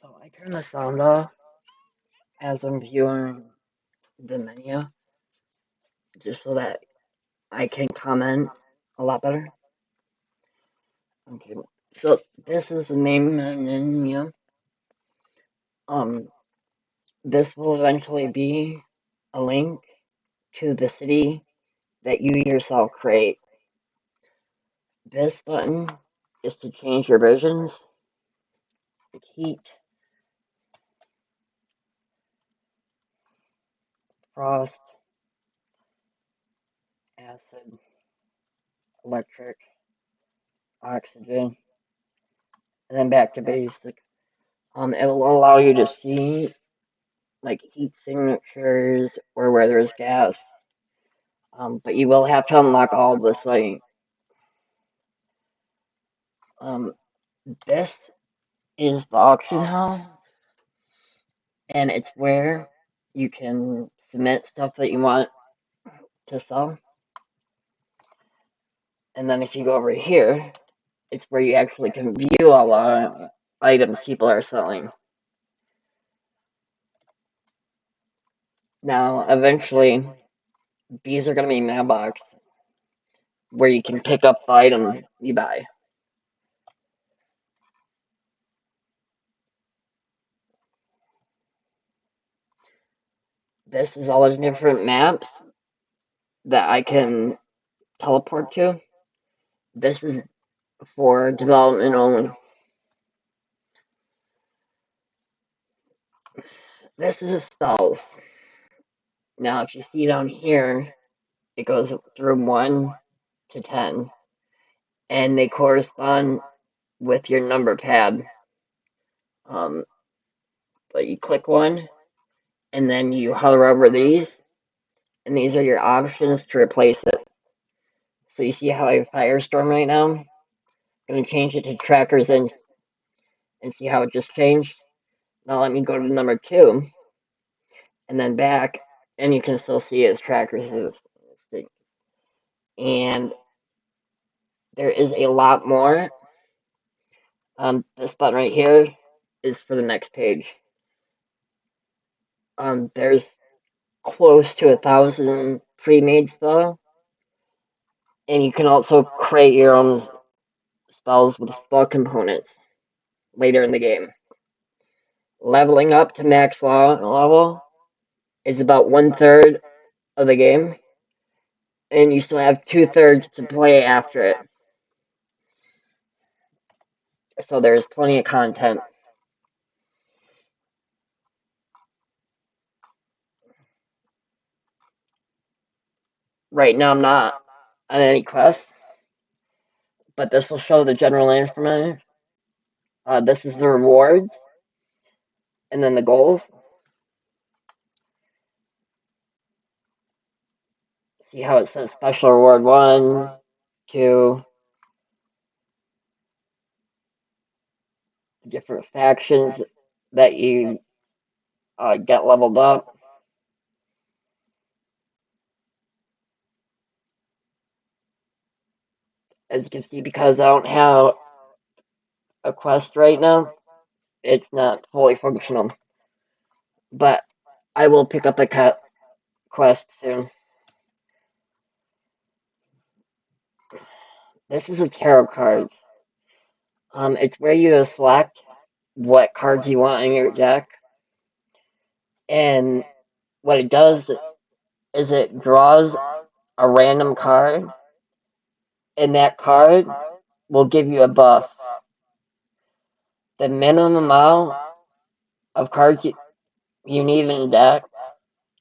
So I turn the sound off as I'm viewing the menu, just so that I can comment a lot better. Okay, so this is the main menu. Um, this will eventually be a link to the city that you yourself create. This button is to change your versions, like heat, frost, acid, electric, oxygen, and then back to basic. It will allow you to see like heat signatures or where there's gas. But you will have to unlock all of this like um this is the auction house, and it's where you can submit stuff that you want to sell. And then if you go over here, it's where you actually can view all the items people are selling. Now, eventually, these are going to be mailbox where you can pick up the item you buy. This is all the different maps that I can teleport to. This is for development only. This is spells. Now, if you see down here, it goes through 1 to 10, and they correspond with your number pad. Um, but you click one, and then you hover over these, and these are your options to replace it. So you see how I have Firestorm right now? I'm going to change it to Trackers and see how it just changed. Now let me go to number 2, and then back, and you can still see it's Trackers. And there is a lot more. This button right here is for the next page. There's close to 1,000 pre-made spells, and you can also create your own spells with spell components later in the game. Leveling up to max level is about 1/3 of the game, and you still have 2/3 to play after it. So there's plenty of content. Right now, I'm not on any quest, but this will show the general information. This is the rewards, and then the goals. See how it says special reward 1, 2, different factions that you get leveled up. As you can see, because I don't have a quest right now, it's not fully functional. But I will pick up a quest soon. This is a tarot cards. It's where you select what cards you want in your deck, and what it does is it draws a random card, and that card will give you a buff. The minimum amount of cards you need in a deck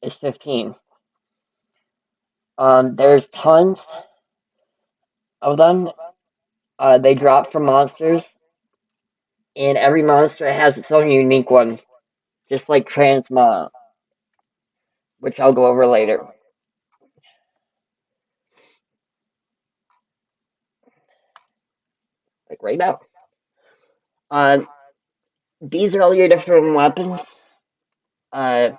is 15. There's tons of them. They drop from monsters, and every monster has its own unique one, just like Transmog, which I'll go over later. Like right now. Uh, these are all your different weapons. Uh,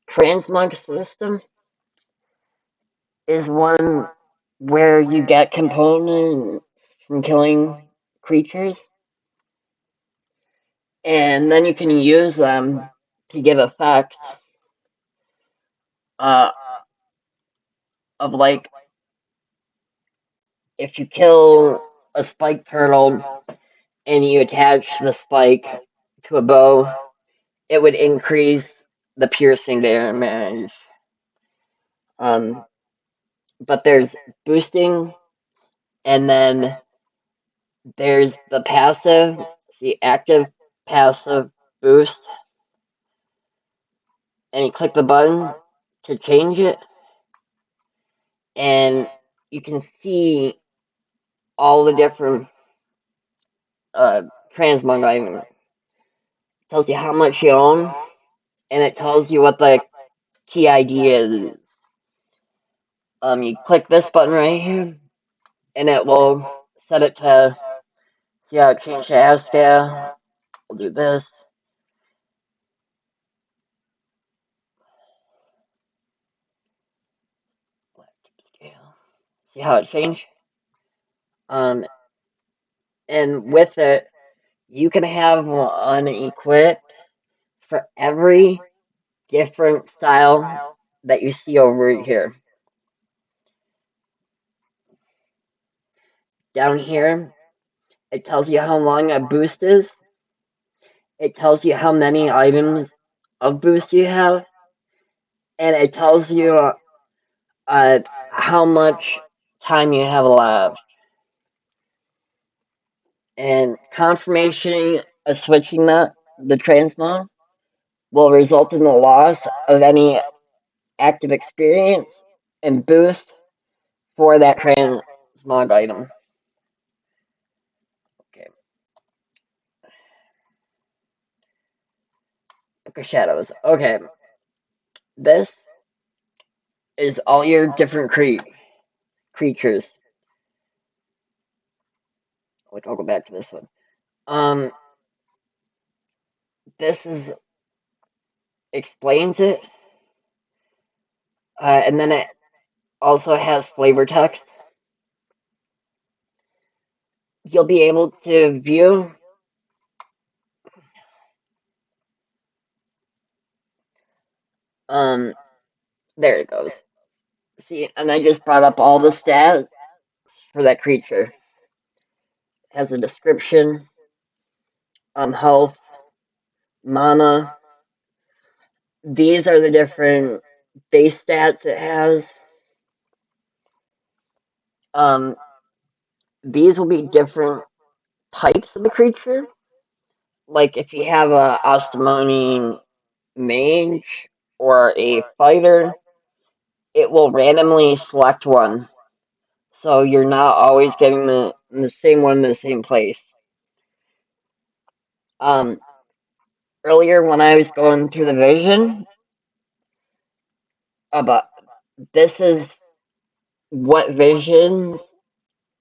Transmog system is one where you get components from killing creatures, and then you can use them to give effects uh, of like if you kill a spike turtle and you attach the spike to a bow, it would increase the piercing damage. Um, but there's boosting, and then there's the passive, the active passive boost, and you click the button to change it, and you can see all the different uh, transmog items. It tells you how much you own, and it tells you what the key ID is. You click this button right here, and it will set it to, see how it changed to ASCII. We'll do this. See how it changed? Um, and with it, you can have one equipped for every different style that you see over here. Down here, it tells you how long a boost is. It tells you how many items of boost you have, and it tells you how much time you have left. And confirmation of switching the transmog, will result in the loss of any active experience and boost for that transmog item. Okay. Book of Shadows. Okay. This is all your different creatures. Like, I'll go back to this one. This is explains it, and then it also has flavor text. You'll be able to view there it goes. See, and I just brought up all the stats for that creature. It has a description, health, mana. These are the different base stats it has. Um, these will be different types of the creature. Like if you have a Ostamoni mage or a fighter, it will randomly select one. So you're not always getting the same one in the same place. Um, earlier when I was going through the vision, about this is what visions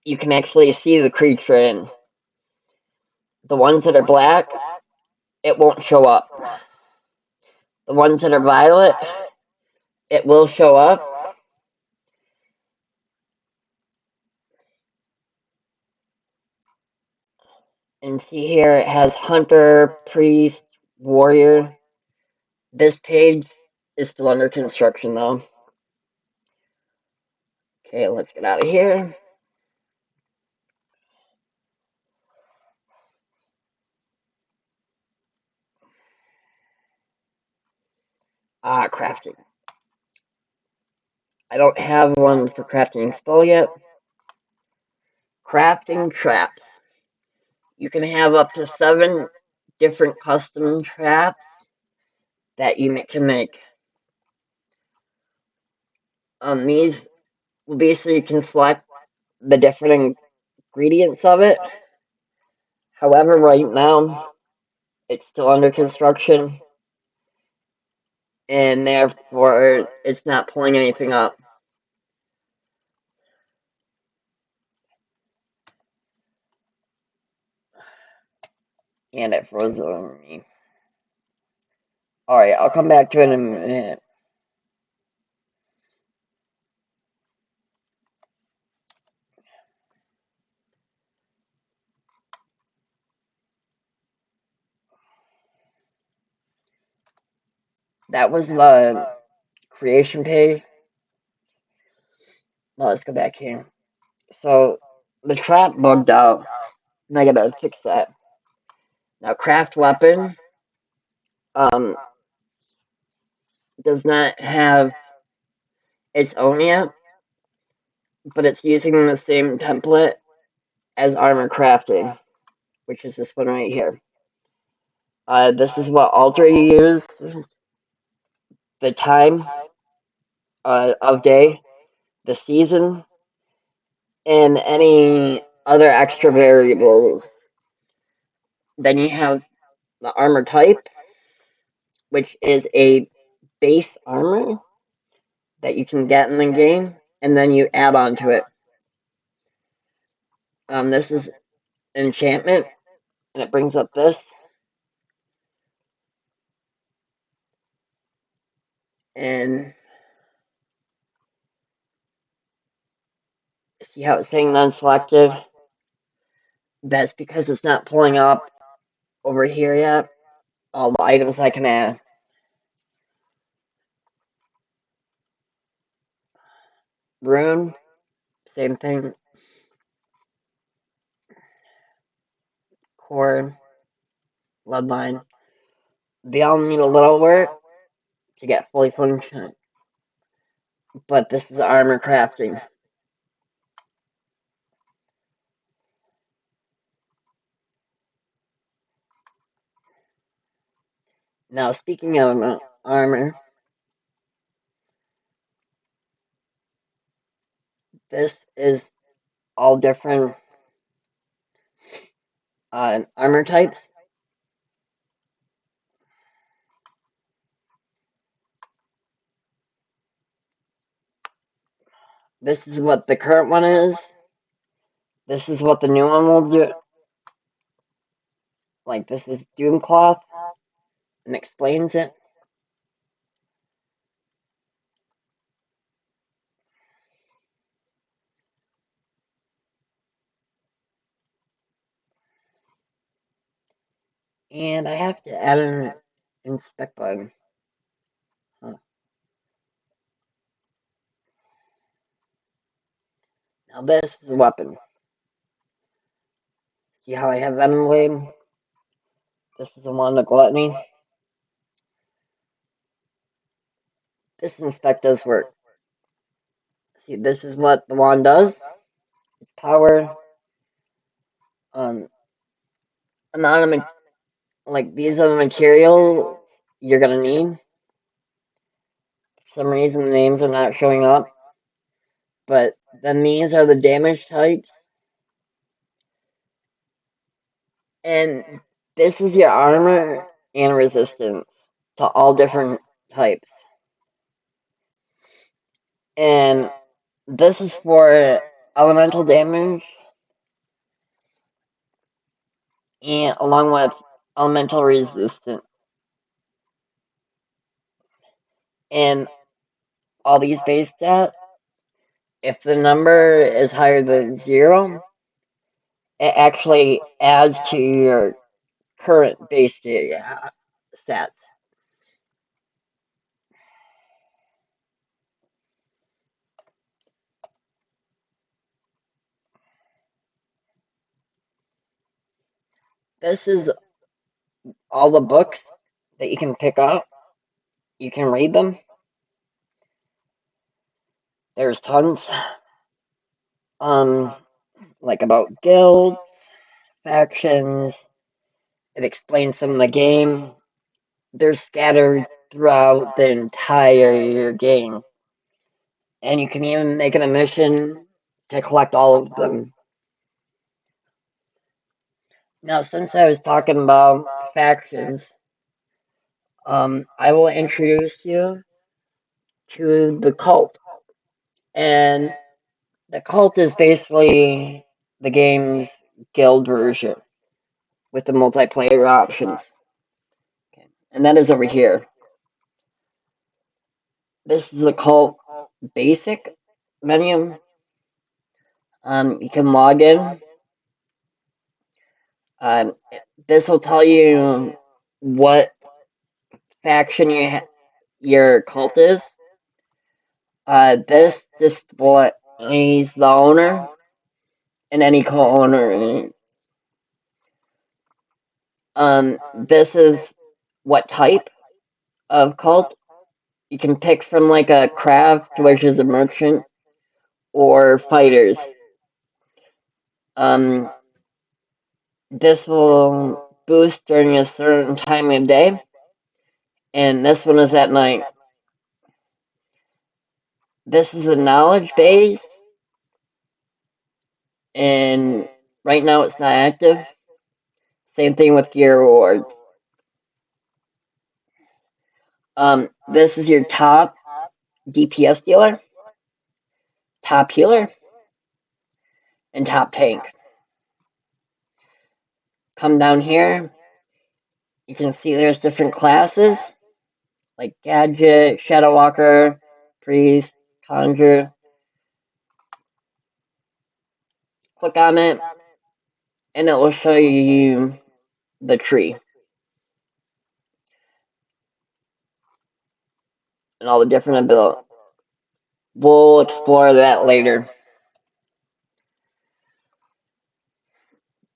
you can actually see the creature in. The ones that are black, it won't show up. The ones that are violet, it will show up. And see here, it has hunter, priest, warrior. This page is still under construction though. Okay, let's get out of here. Crafting. I don't have one for crafting expo yet. Crafting traps. You can have up to 7 different custom traps that you can make. These basically you can select the different ingredients of it. However, right now it's still under construction, and therefore it's not pulling anything up. And it froze over me. Alright, I'll come back to it in a minute. that was the creation page. Well, let's go back here. So the trap bugged out, and I gotta fix that. Now, craft weapon um, does not have its own yet, but it's using the same template as armor crafting, which is this one right here. This is what altar you use, the time of day, the season, and any other extra variables. Then you have the armor type, which is a base armor that you can get in the game, and then you add on to it. This is enchantment, and it brings up this. And see how it's saying non-selective? That's because it's not pulling up over here yet. All the items I can add. Rune, same thing. Core, bloodline. They all need a little work to get fully functioning. But this is armor crafting. Now, speaking of armor, this is all different armor types. This is what the current one is. This is what the new one will do. Like, this is Doomcloth, and explains it. And I have to add an inspect button. Huh. Now this is a weapon. See how I have Venom Blade? This is the one, the Gluttony. This inspect does work. See, this is what the wand does. Its power. Like, these are the materials you're gonna need. For some reason the names are not showing up. But then these are the damage types. And this is your armor and resistance to all different types. And this is for elemental damage, and along with elemental resistance. And all these base stats, if the number is higher than 0, it actually adds to your current base stats. This is all the books that you can pick up. You can read them. There's tons. Like about guilds, factions. It explains some of the game. They're scattered throughout the entire game. And you can even make it a mission to collect all of them. Now, since I was talking about factions, I will introduce you to the cult. And the cult is basically the game's guild version with the multiplayer options. And that is over here. This is the cult basic menu. You can log in. This will tell you what faction your cult is. This displays the owner and any co-owner. This is what type of cult. You can pick from like a craft, which is a merchant, or fighters. Um, this will boost during a certain time of day, and this one is at night. This is a knowledge base, and right now it's not active. Same thing with gear rewards. This is your top DPS dealer, top healer, and top tank. Come down here, you can see there's different classes, like Gadget, Shadow Walker, Priest, Conjure. Click on it, and it will show you the tree and all the different abilities. We'll explore that later.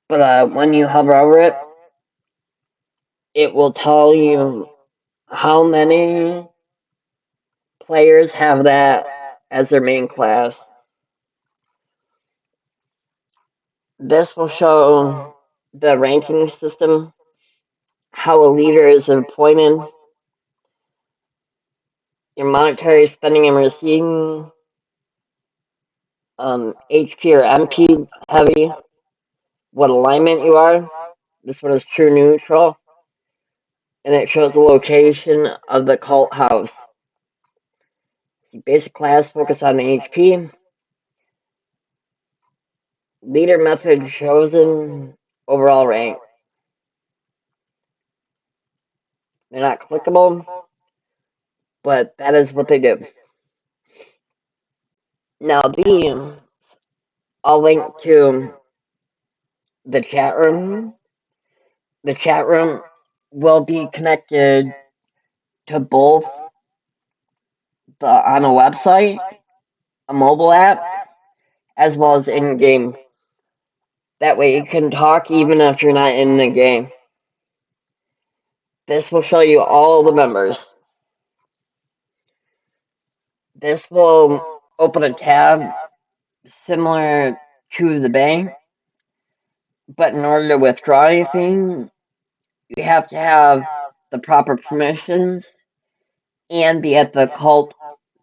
But when you hover over it, it will tell you how many players have that as their main class. This will show the ranking system, how a leader is appointed, your monetary spending and receiving, HP or MP heavy, what alignment you are. This one is true neutral, and it shows the location of the cult house. Basic class focus on HP. Leader method chosen. Overall rank. They're not clickable, but that is what they do. Now these, I'll link to the chat room. The chat room will be connected to both on a website, a mobile app, as well as in-game. That way you can talk even if you're not in the game. This will show you all the members. This will open a tab similar to the bank, but in order to withdraw anything, you have to have the proper permissions and be at the cult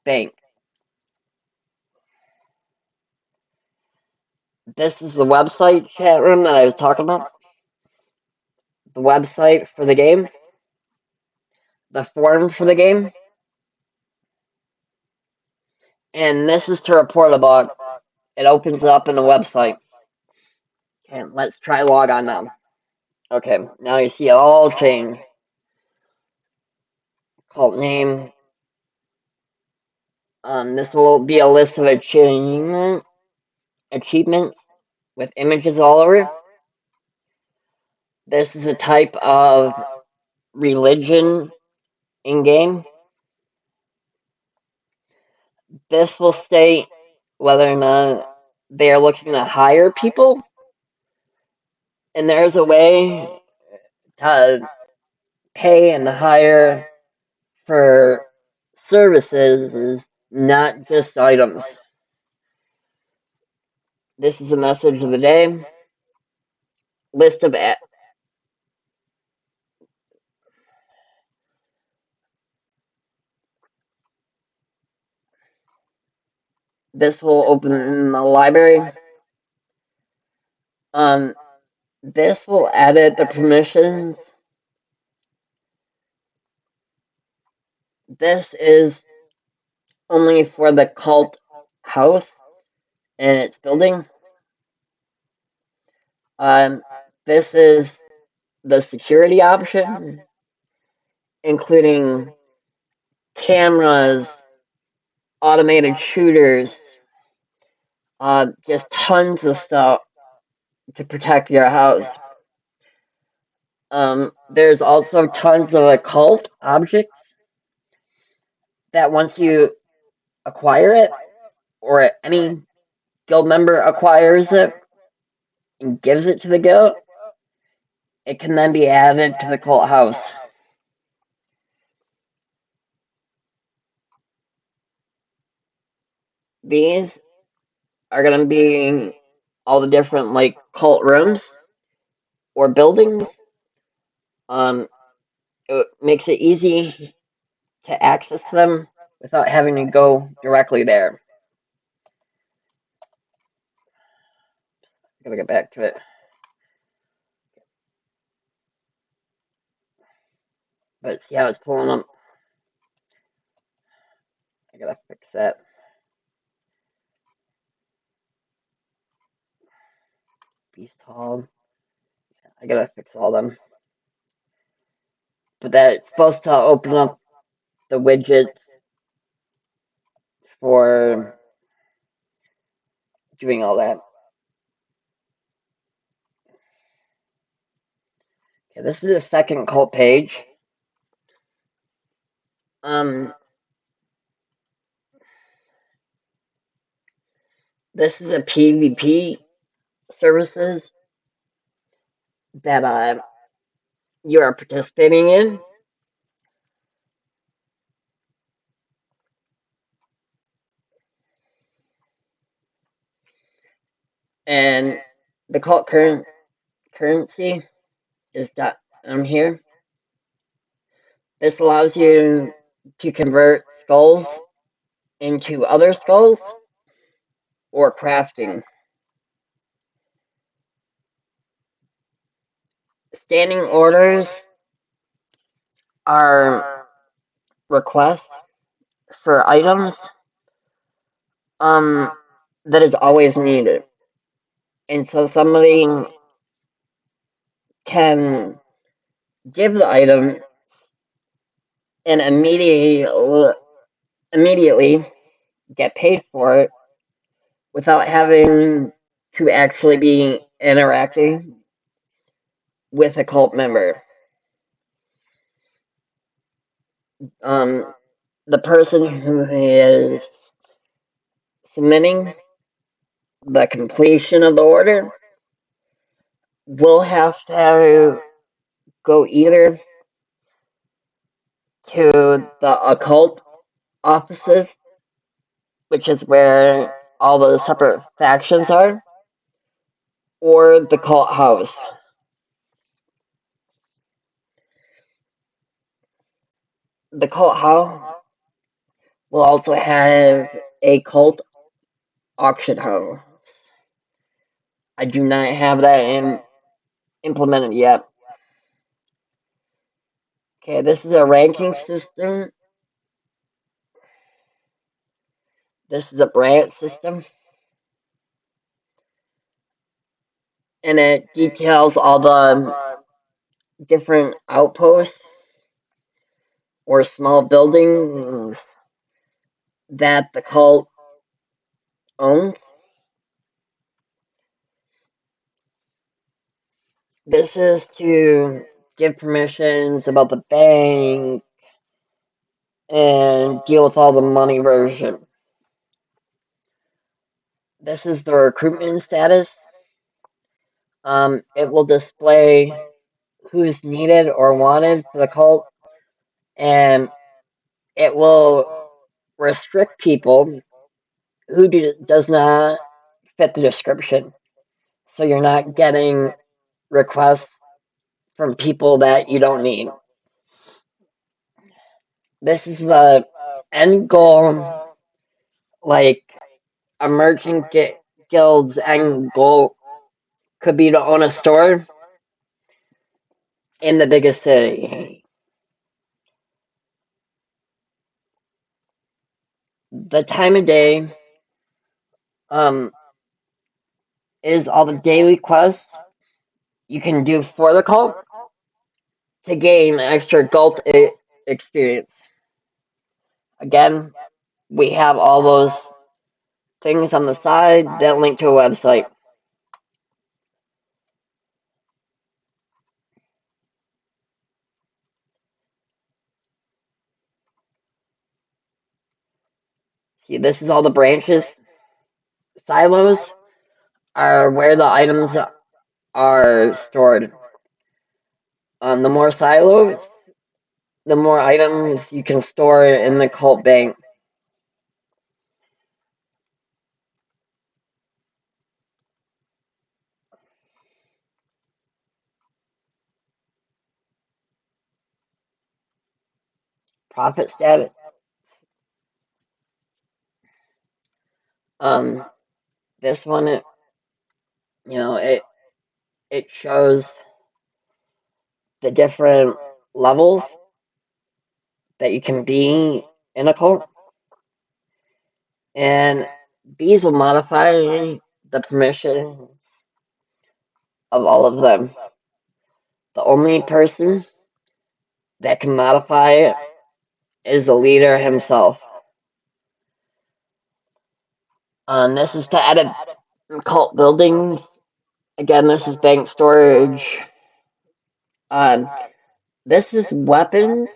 bank. This is the website chat room that I was talking about. The website for the game. The forum for the game. And this is to report a bug. It opens up in the website. Okay, let's try log on now. Okay, now you see it all change. Cult name. This will be a list of achievements with images all over. This is a type of religion in game. This will state whether or not they are looking to hire people, and there's a way to pay and hire for services, not just items. This is a message of the day. List of this will open in the library. This will edit the permissions. This is only for the cult house and its building. This is the security option, including cameras, automated shooters, just tons of stuff to protect your house. There's also tons of occult objects. that once you acquire it, or any guild member acquires it and gives it to the guild, it can then be added to the cult house. These are going to be all the different like cult rooms or buildings. It makes it easy to access them without having to go directly there. Gotta get back to it. But see how it's pulling up. I gotta fix that. Beast Hall. I gotta fix all them. But that's supposed to open up the widgets for doing all that. Okay, this is the second cult page. This is a PvP services that you are participating in. And the cult currency is down here. This allows you to convert skulls into other skulls or crafting. Standing orders are requests for items that is always needed. And so somebody can give the item and immediately get paid for it without having to actually be interacting with a cult member. The person who is submitting the completion of the order will have to go either to the occult offices, which is where all the separate factions are, or the cult house. The cult house will also have a cult auction house. I do not have that implemented yet. Okay, this is a ranking system. This is a branch system. And it details all the different outposts or small buildings that the cult owns. This is to give permissions about the bank and deal with all the money version. This is the recruitment status. It will display who's needed or wanted for the cult, and it will restrict people who does not fit the description. So you're not getting requests from people that you don't need. This is the end goal, like a merchant guild's end goal could be to own a store in the biggest city. The time of day is all the daily quests you can do for the cult to gain extra cult experience. Again, we have all those things on the side that link to a website. See, this is all the branches. Silos are where the items are stored. The more silos, the more items you can store in the cult bank. Profit status. Um, this one, it shows the different levels that you can be in a cult, and these will modify the permissions of all of them. The only person that can modify it is the leader himself. This is to edit cult buildings. Again, this is bank storage. Um, this is weapons.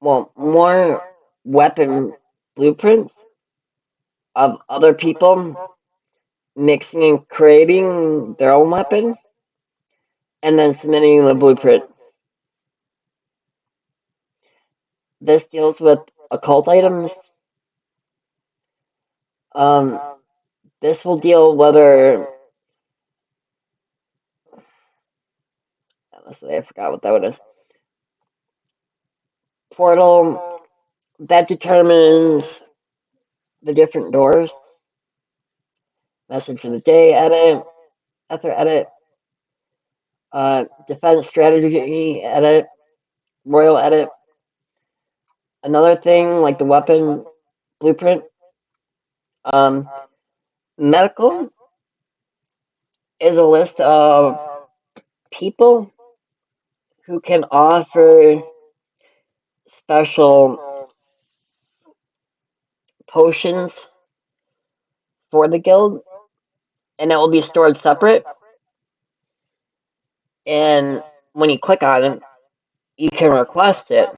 Well, more weapon blueprints of other people mixing and creating their own weapon and then submitting the blueprint. This deals with occult items. Um, this will deal whether. Honestly, I forgot what that one is. Portal that determines the different doors. Message of the day edit, ether edit, defense strategy edit, royal edit. Another thing like the weapon blueprint. Um, medical is a list of people who can offer special potions for the guild, and it will be stored separate. And when you click on it, you can request it.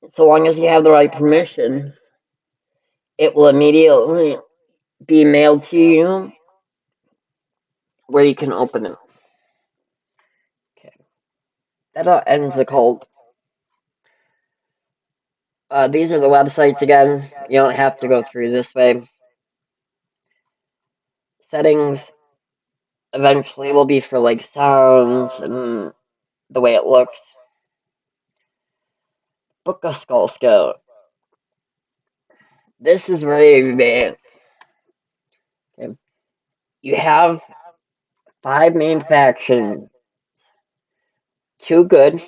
So long as you have the right permissions, it will immediately be mailed to you where you can open it. Okay. That ends the cult. These are the websites again. You don't have to go through this way. Settings eventually will be for like sounds and the way it looks. Book of Skull Scout. This is very advanced. Okay. You have 5 main factions: 2 good,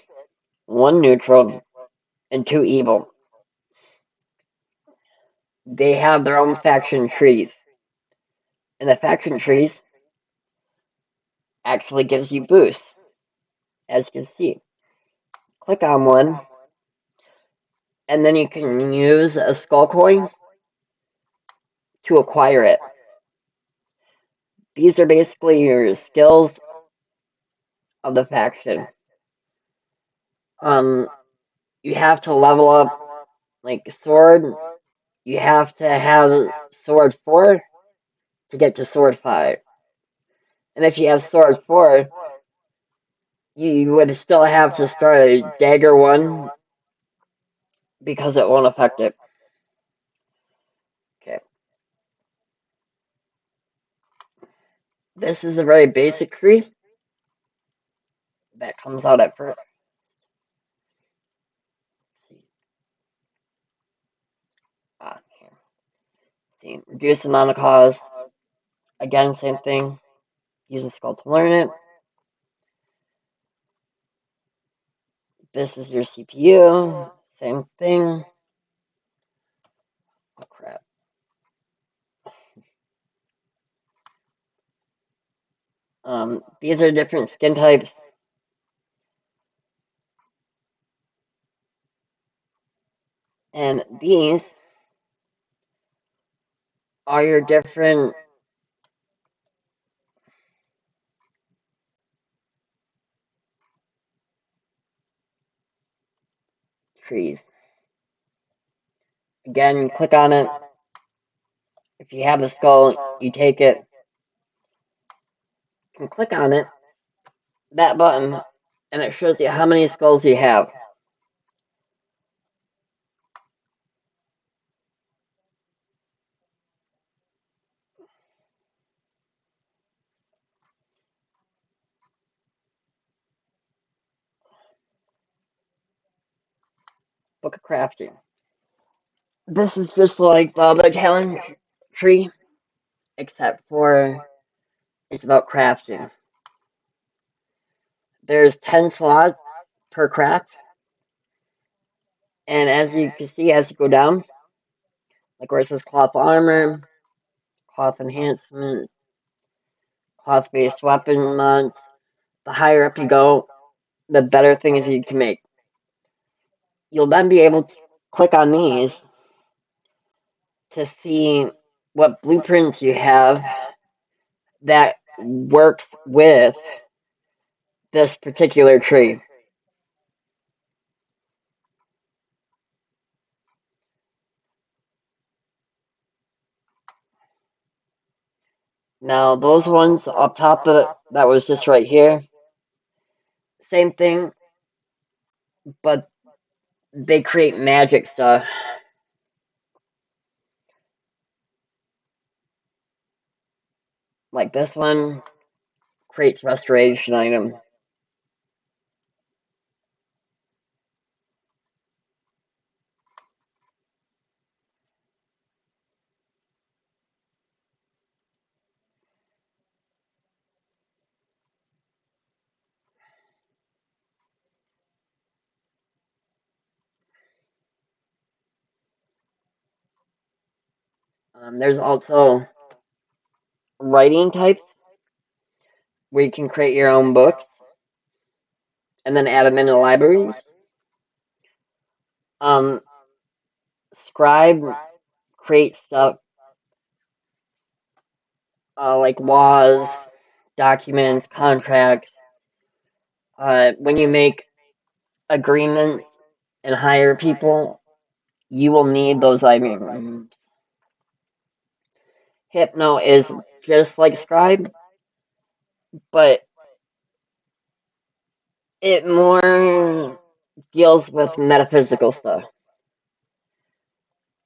1 neutral, and 2 evil. They have their own faction trees. And the faction trees actually gives you boosts, as you can see. Click on one, and then you can use a skull coin to acquire it. These are basically your skills of the faction. You have to level up like sword. You have to have sword 4 to get to sword 5. And if you have sword 4, you would still have to start a dagger 1 because it won't affect it. Okay. This is a very basic tree that comes out at first. Let's see. Here. See, reduce amount of cost. Again, same thing. Use a skull to learn it. This is your CPU. Same thing. Oh crap. These are different skin types. And these are your different trees. Again, click on it. If you have the skull, you take it. You can click on it, that button, and it shows you how many skulls you have. Book of Crafting. This is just like the other talent tree, except for it's about crafting. There's 10 slots per craft, and as you can see, as you go down, like where it says cloth armor, cloth enhancement, cloth based weapon mods, the higher up you go, the better things you can make. You'll then be able to click on these to see what blueprints you have that works with this particular tree. Now, those ones up top of it, that was just right here, same thing, but they create magic stuff. Like this one creates restoration item. There's also writing types where you can create your own books and then add them into libraries. Um, Scribe creates stuff like laws, documents, contracts. When you make agreements and hire people, you will need those items. Hypno is just like Scribe, but it more deals with metaphysical stuff.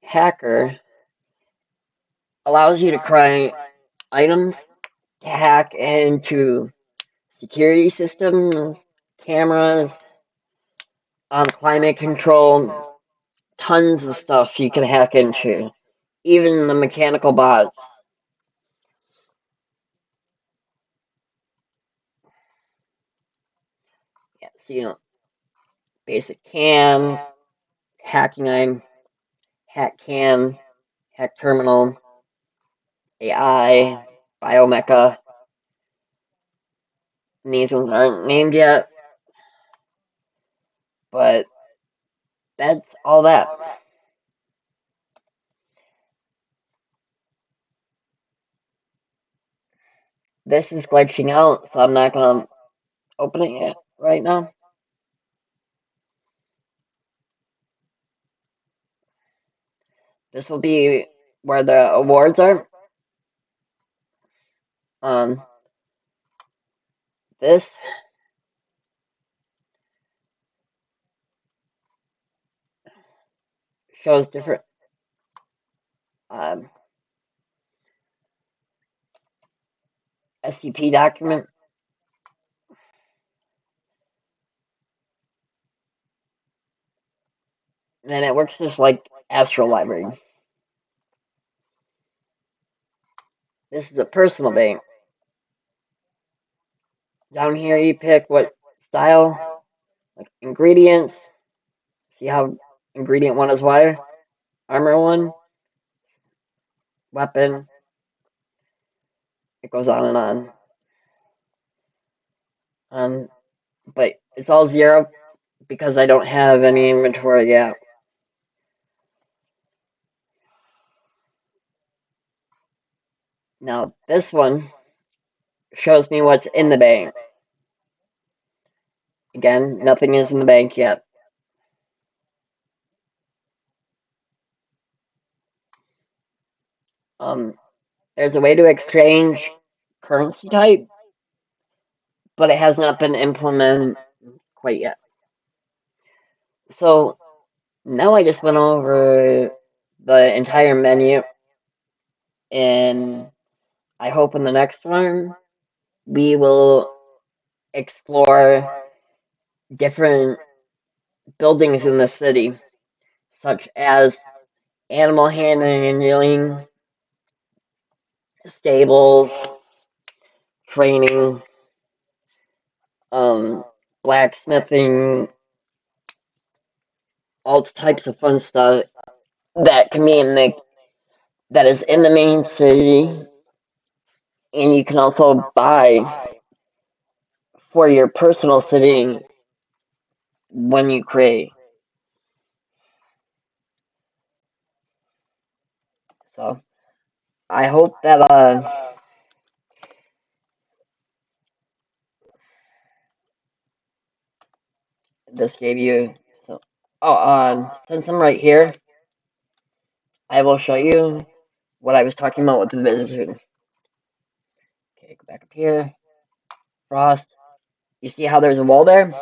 Hacker allows you to create items to hack into security systems, cameras, climate control, tons of stuff you can hack into, even the mechanical bots. Yeah, so basic cam, hacking item, hack cam, hack terminal, AI, biomecha. And these ones aren't named yet, but that's all that. This is glitching out, so I'm not gonna open it yet right now. This will be where the awards are. This shows different um, SCP document. And it works just like Astro Library. This is a personal bank. Down here you pick what style, like ingredients. See how ingredient 1 is wire, armor 1, weapon. It goes on and on. But it's all 0 because I don't have any inventory yet. Now this one shows me what's in the bank. Again, nothing is in the bank yet. Um, there's a way to exchange currency type, but it has not been implemented quite yet. So now I just went over the entire menu, and I hope in the next one we will explore different buildings in the city, such as animal handling, stables, training, um, blacksmithing, all types of fun stuff that can be in the that is in the main city, and you can also buy for your personal city when you create. So I hope that this gave you so. Oh, since I'm right here, I will show you what I was talking about with the visitor. Okay, go back up here. Frost. You see how there's a wall there?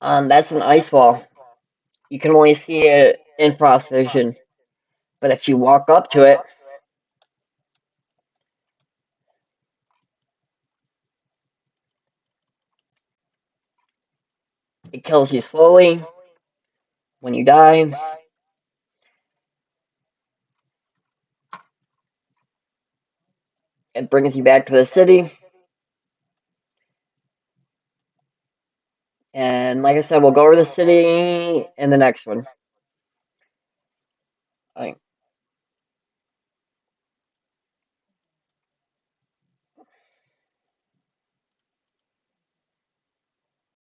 That's an ice wall. You can only see it in frost vision. But if you walk up to it, it kills you slowly. When you die, it brings you back to the city. And like I said, we'll go over the city in the next one. All right.